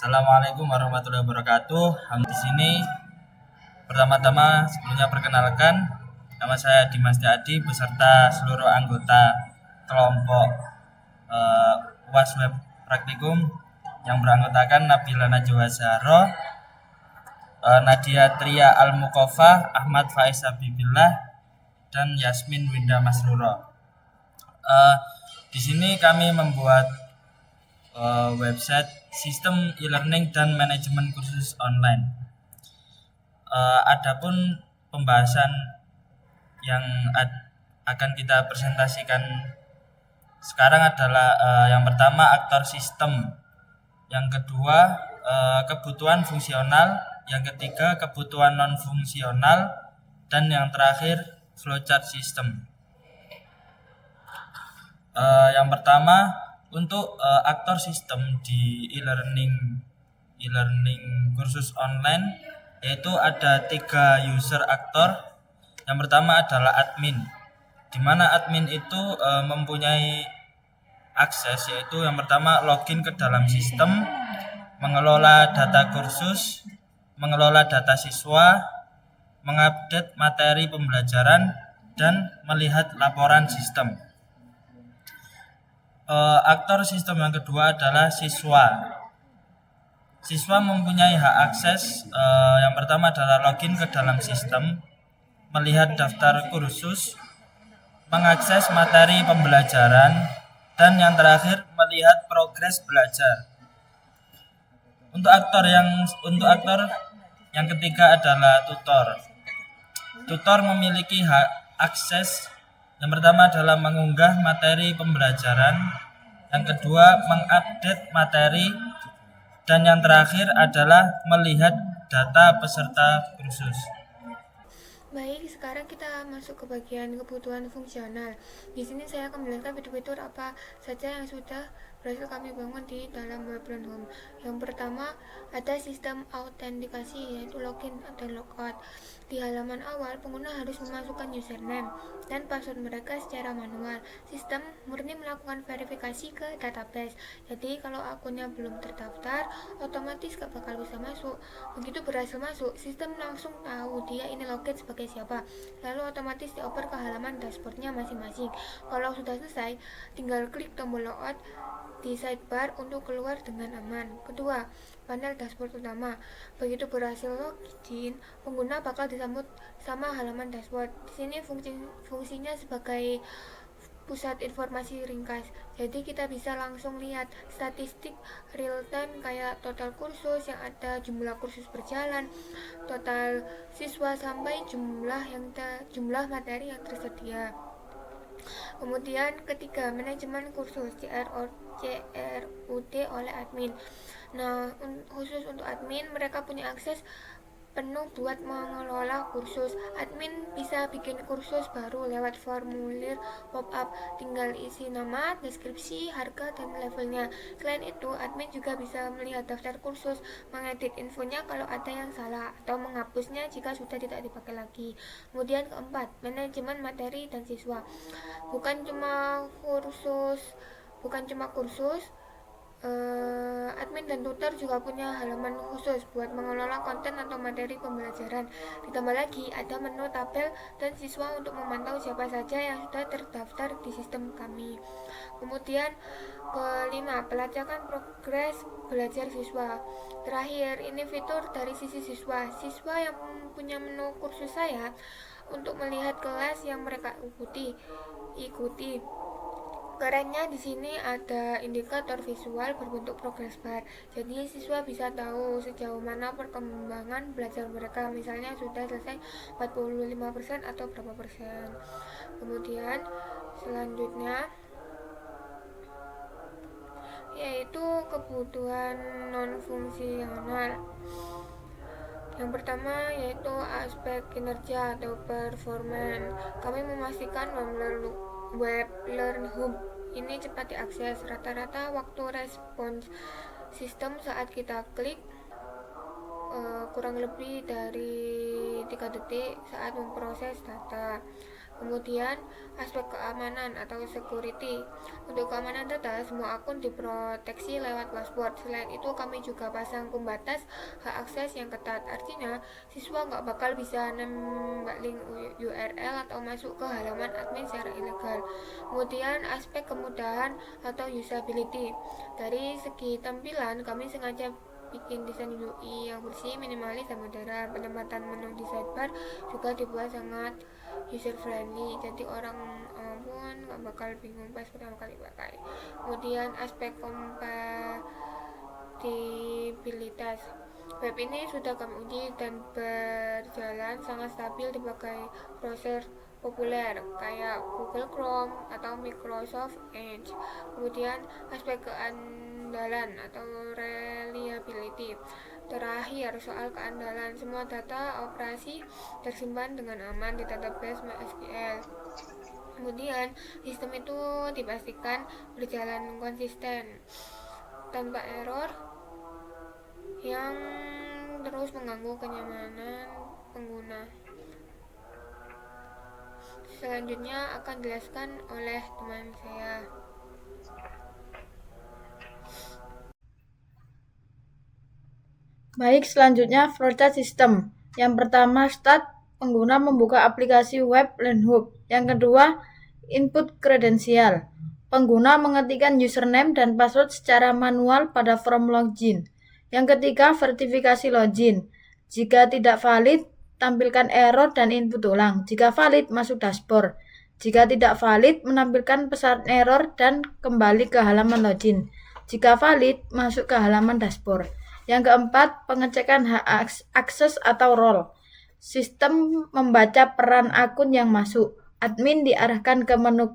Assalamualaikum warahmatullahi wabarakatuh. Di sini pertama-tama sebelumnya perkenalkan, nama saya Dimas Adi beserta seluruh anggota kelompok UAS Web Praktikum yang beranggotakan Nabila Najwa Zahro, Nadia Tria Al Mukofa, Ahmad Faiz Habibillah, dan Yasmin Winda Masruro. Di sini kami membuat website sistem e-learning dan manajemen kursus online. Adapun pembahasan yang akan kita presentasikan sekarang adalah yang pertama aktor sistem, yang kedua kebutuhan fungsional, yang ketiga kebutuhan non fungsional, dan yang terakhir flowchart system. Yang pertama untuk aktor sistem di e-learning kursus online, yaitu ada 3 user aktor. Yang pertama adalah admin, di mana admin itu mempunyai akses, yaitu yang pertama login ke dalam sistem, mengelola data kursus, mengelola data siswa, mengupdate materi pembelajaran, dan melihat laporan sistem. Aktor sistem yang kedua adalah siswa. Siswa mempunyai hak akses, yang pertama adalah login ke dalam sistem, melihat daftar kursus, mengakses materi pembelajaran, dan yang terakhir melihat progres belajar. Untuk aktor yang ketiga adalah tutor. Tutor memiliki hak akses. Yang pertama adalah mengunggah materi pembelajaran, yang kedua mengupdate materi, dan yang terakhir adalah melihat data peserta kursus. Baik, sekarang kita masuk ke bagian kebutuhan fungsional. Di sini saya akan menjelaskan fitur-fitur apa saja yang sudah berhasil kami bangun di dalam web Learn Home. Yang pertama, ada sistem autentikasi, yaitu login dan logout. Di halaman awal, pengguna harus memasukkan username dan password mereka secara manual. Sistem murni melakukan verifikasi ke database. Jadi kalau akunnya belum terdaftar, otomatis gak bakal bisa masuk. Begitu berhasil masuk, sistem langsung tahu dia ini login sebagai siapa, lalu otomatis dioper ke halaman dashboardnya masing-masing. Kalau sudah selesai, tinggal klik tombol logout di sidebar untuk keluar dengan aman. Kedua, panel dashboard utama. Begitu berhasil login, pengguna bakal disambut sama halaman dashboard. Di sini fungsinya sebagai pusat informasi ringkas, jadi kita bisa langsung lihat statistik real time kayak total kursus yang ada, jumlah kursus berjalan, total siswa, sampai jumlah materi yang tersedia. Kemudian ketiga, manajemen kursus CRUD oleh admin. Nah, khusus untuk admin, mereka punya akses penuh buat mengelola kursus. Admin bisa bikin kursus baru lewat formulir pop-up, tinggal isi nama, deskripsi, harga, dan levelnya. Selain itu, admin juga bisa melihat daftar kursus, mengedit infonya kalau ada yang salah, atau menghapusnya jika sudah tidak dipakai lagi. Kemudian keempat, manajemen materi dan siswa. Bukan cuma kursus, admin dan tutor juga punya halaman khusus buat mengelola konten atau materi pembelajaran. Ditambah lagi ada menu tabel dan siswa untuk memantau siapa saja yang sudah terdaftar di sistem kami. Kemudian kelima, pelacakan progres belajar siswa. Terakhir, ini fitur dari sisi siswa. Siswa yang punya menu kursus saya untuk melihat kelas yang mereka ikuti. Kerennya di sini ada indikator visual berbentuk progress bar. Jadi siswa bisa tahu sejauh mana perkembangan belajar mereka. Misalnya sudah selesai 45% atau berapa persen. Kemudian selanjutnya yaitu kebutuhan non fungsional. Yang pertama yaitu aspek kinerja atau performance. Kami memastikan web Learn Home ini cepat diakses. Rata-rata waktu respons sistem saat kita klik kurang lebih dari 3 detik saat memproses data. Kemudian aspek keamanan atau security. Untuk keamanan data, semua akun diproteksi lewat password. Selain itu, kami juga pasang pembatas hak akses yang ketat. Artinya, siswa nggak bakal bisa nembak link URL atau masuk ke halaman admin secara ilegal. Kemudian aspek kemudahan atau usability. Dari segi tampilan, kami sengaja bikin desain UI yang bersih, minimalis, dan modern. Penempatan menu di sidebar juga dibuat sangat user friendly, jadi orang pun nggak bakal bingung pas pertama kali pakai. Kemudian aspek kompatibilitas, web ini sudah kami uji dan berjalan sangat stabil dipakai browser populer kayak Google Chrome atau Microsoft Edge. Kemudian aspek keandalan atau reliability. Terakhir, soal keandalan, semua data operasi tersimpan dengan aman di database MySQL. Kemudian, sistem itu dipastikan berjalan konsisten tanpa error yang terus mengganggu kenyamanan pengguna. Selanjutnya akan dijelaskan oleh teman saya. Baik, selanjutnya flowchart system. Yang pertama, start, pengguna membuka aplikasi web LearnHub. Yang kedua, input kredensial. Pengguna mengetikkan username dan password secara manual pada form login. Yang ketiga, verifikasi login. Jika tidak valid, tampilkan error dan input ulang. Jika valid, masuk dashboard. Jika tidak valid, menampilkan pesan error dan kembali ke halaman login. Jika valid, masuk ke halaman dashboard. Yang keempat, pengecekan hak akses atau role. Sistem membaca peran akun yang masuk. Admin diarahkan ke menu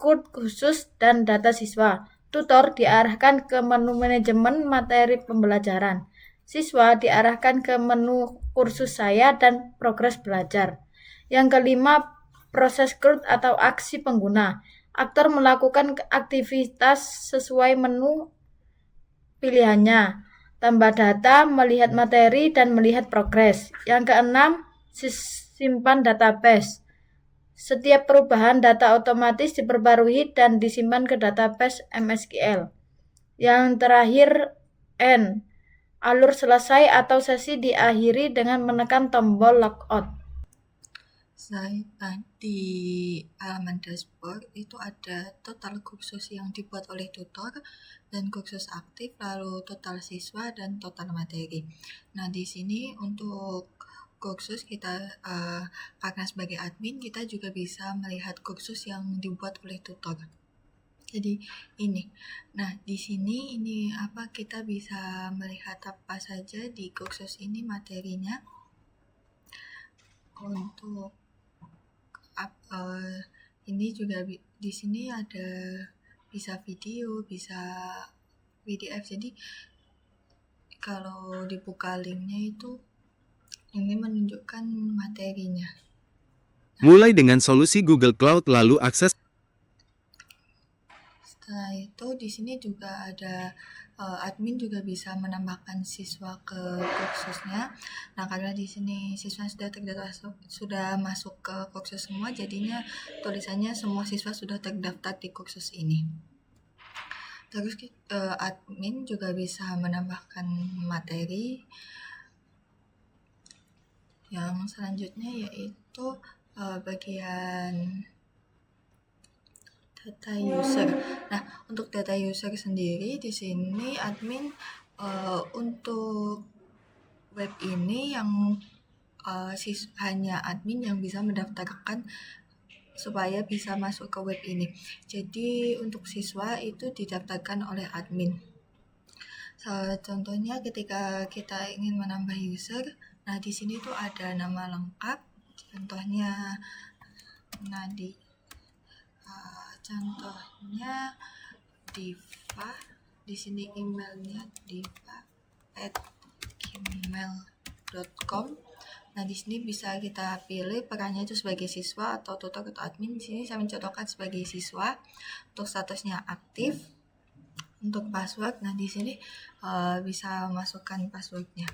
code khusus dan data siswa. Tutor diarahkan ke menu manajemen materi pembelajaran. Siswa diarahkan ke menu kursus saya dan progres belajar. Yang kelima, proses CRUD atau aksi pengguna. Aktor melakukan aktivitas sesuai menu pilihannya. Tambah data, melihat materi, dan melihat progres. Yang keenam, simpan database. Setiap perubahan data otomatis diperbarui dan disimpan ke database MySQL. Yang terakhir, N. Alur selesai atau sesi diakhiri dengan menekan tombol logout. Di halaman dashboard itu ada total kursus yang dibuat oleh tutor dan kursus aktif, lalu total siswa dan total materi. Nah, di sini untuk kursus kita karena sebagai admin kita juga bisa melihat kursus yang dibuat oleh tutor. Jadi ini. Nah, di sini kita bisa melihat apa saja di kursus ini materinya. Untuk ini juga di sini ada bisa video, bisa PDF. Jadi kalau dibuka linknya itu ini menunjukkan materinya. Mulai dengan solusi Google Cloud lalu akses. Setelah itu di sini juga ada admin juga bisa menambahkan siswa ke kursusnya. Nah, karena di sini siswa sudah masuk ke kursus semua, jadinya tulisannya semua siswa sudah terdaftar di kursus ini. Terus admin juga bisa menambahkan materi. Yang selanjutnya yaitu bagian data user. Nah, untuk data user sendiri di sini admin untuk web ini yang hanya admin yang bisa mendaftarkan supaya bisa masuk ke web ini. Jadi untuk siswa itu didaftarkan oleh admin. Contohnya ketika kita ingin menambah user, nah di sini tuh ada nama lengkap. Contohnya Diva, di sini emailnya diva@gmail.com. Nah, di sini bisa kita pilih perannya itu sebagai siswa atau tutor atau admin. Di sini saya mencontohkan sebagai siswa. Untuk statusnya aktif. Untuk password, nah di sini bisa masukkan passwordnya.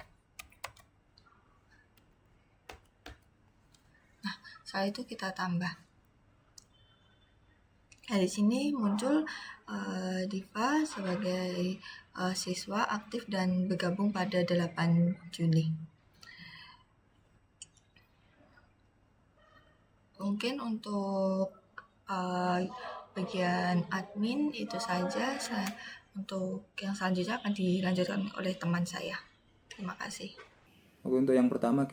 Nah, setelah itu kita tambah. Nah, di sini muncul Diva sebagai siswa aktif dan bergabung pada 8 Juni. Mungkin untuk bagian admin itu saja. Untuk yang selanjutnya akan dilanjutkan oleh teman saya. Terima kasih. Oke, untuk yang pertama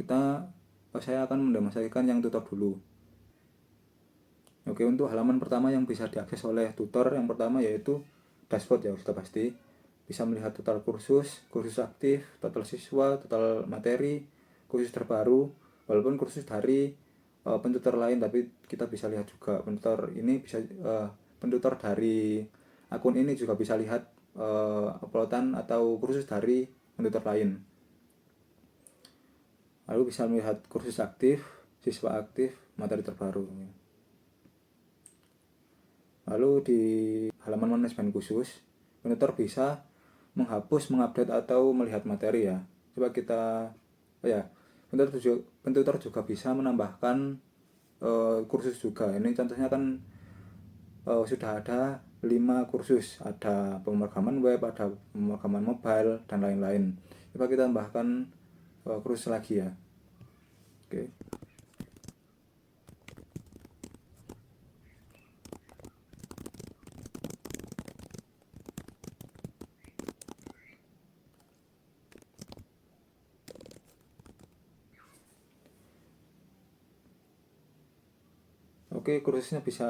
saya akan mendemonstrasikan yang tutor dulu. Oke, untuk halaman pertama yang bisa diakses oleh tutor, yang pertama yaitu dashboard ya, sudah pasti. Bisa melihat total kursus, kursus aktif, total siswa, total materi, kursus terbaru, walaupun kursus dari pentutor lain, tapi kita bisa lihat juga pentutor ini bisa pentutor dari akun ini juga bisa lihat uploadan atau kursus dari pentutor lain. Lalu bisa melihat kursus aktif, siswa aktif, materi terbaru. Lalu di halaman manajemen khusus, pentutor bisa menghapus, mengupdate atau melihat materi ya. Coba kita, pentutor juga bisa menambahkan kursus juga. Ini contohnya kan sudah ada 5 kursus, ada pemrograman web, ada pemrograman mobile dan lain-lain. Coba kita tambahkan kursus lagi ya. Oke. Oke, kursusnya bisa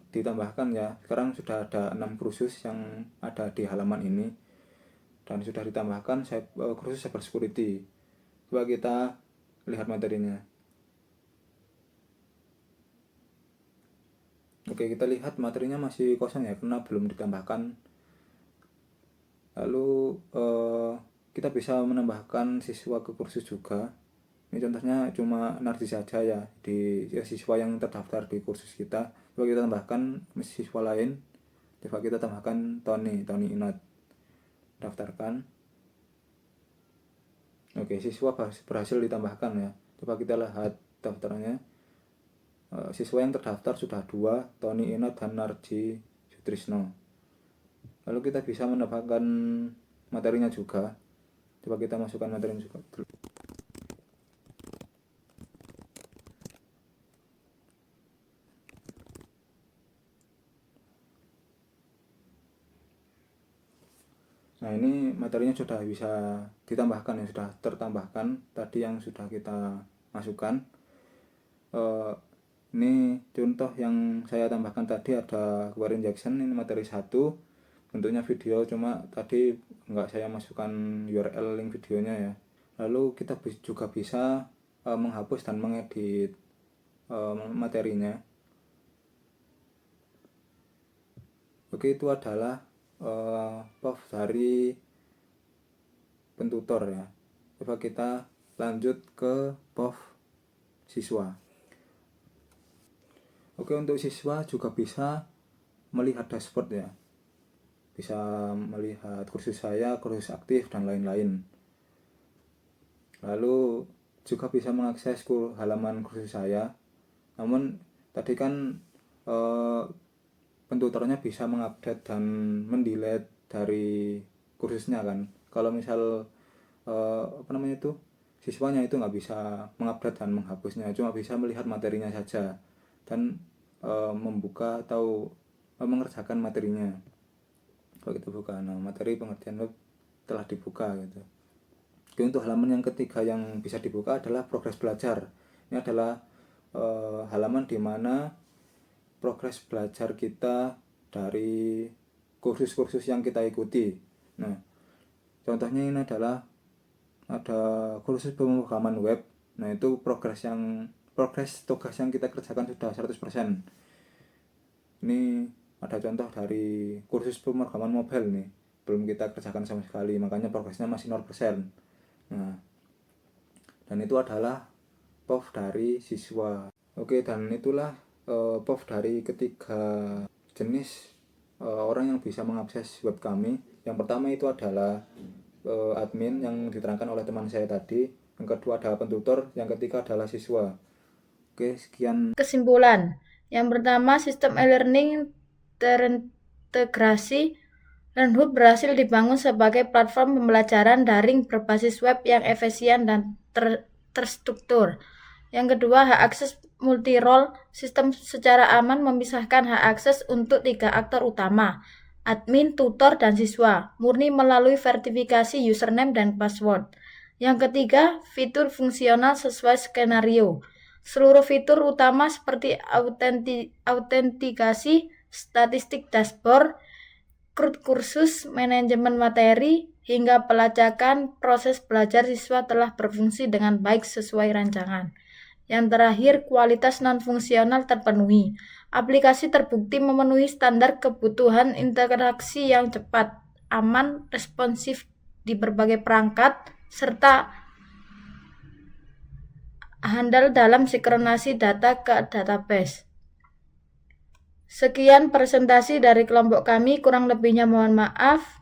ditambahkan ya. Sekarang sudah ada 6 kursus yang ada di halaman ini dan sudah ditambahkan kursus cyber security. Coba kita lihat materinya. Oke, kita lihat materinya masih kosong ya karena belum ditambahkan. Lalu kita bisa menambahkan siswa ke kursus juga. Ini contohnya cuma Nardi saja ya, di siswa yang terdaftar di kursus kita. Coba kita tambahkan siswa lain. Coba kita tambahkan Tony Inot. Daftarkan. Oke, siswa berhasil ditambahkan ya. Coba kita lihat daftarnya. Siswa yang terdaftar sudah 2, Tony Inot dan Narji Sutrisno. Lalu kita bisa mendapatkan materinya juga. Coba kita masukkan materinya juga. Nah, ini materinya sudah bisa ditambahkan ya, sudah tertambahkan tadi yang sudah kita masukkan. Ini contoh yang saya tambahkan tadi, ada query injection, ini materi 1, bentuknya video, cuma tadi nggak saya masukkan URL link videonya ya. Lalu kita juga bisa menghapus dan mengedit materinya. Oke, itu adalah POV dari pentutor ya. Coba kita lanjut ke POV siswa. Oke, untuk siswa juga bisa melihat dashboard ya. Bisa melihat kursus saya, kursus aktif dan lain-lain. Lalu juga bisa mengakses halaman kursus saya. Namun tadi kan pentutornya bisa mengupdate dan mendelete dari kursusnya kan. Kalau misal siswanya itu nggak bisa mengupdate dan menghapusnya, cuma bisa melihat materinya saja dan membuka atau mengerjakan materinya. Kalau kita buka, materi pengertian web telah dibuka gitu. Oke, untuk halaman yang ketiga yang bisa dibuka adalah progres belajar. Ini adalah halaman di mana progres belajar kita dari kursus-kursus yang kita ikuti. Nah, contohnya ini adalah ada kursus pemrograman web. Nah, itu progres tugas yang kita kerjakan sudah 100%. Ini ada contoh dari kursus pemrograman mobile nih, belum kita kerjakan sama sekali, makanya progresnya masih 0%. Nah, dan itu adalah POV dari siswa. Oke, dan itulah POV dari ketiga jenis orang yang bisa mengakses web kami. Yang pertama itu adalah admin yang diterangkan oleh teman saya tadi. Yang kedua adalah pentutor. Yang ketiga adalah siswa. Oke, sekian. Kesimpulan. Yang pertama, sistem e-learning terintegrasi, LearnHub berhasil dibangun sebagai platform pembelajaran daring berbasis web yang efisien dan terstruktur. Yang kedua, hak akses multi-role. Sistem secara aman memisahkan hak akses untuk 3 aktor utama, admin, tutor, dan siswa, murni melalui verifikasi username dan password. Yang ketiga, fitur fungsional sesuai skenario. Seluruh fitur utama seperti autentikasi, statistik dashboard, kursus, manajemen materi, hingga pelacakan proses belajar siswa telah berfungsi dengan baik sesuai rancangan. Yang terakhir, kualitas non-fungsional terpenuhi. Aplikasi terbukti memenuhi standar kebutuhan interaksi yang cepat, aman, responsif di berbagai perangkat, serta handal dalam sinkronasi data ke database. Sekian presentasi dari kelompok kami, kurang lebihnya mohon maaf.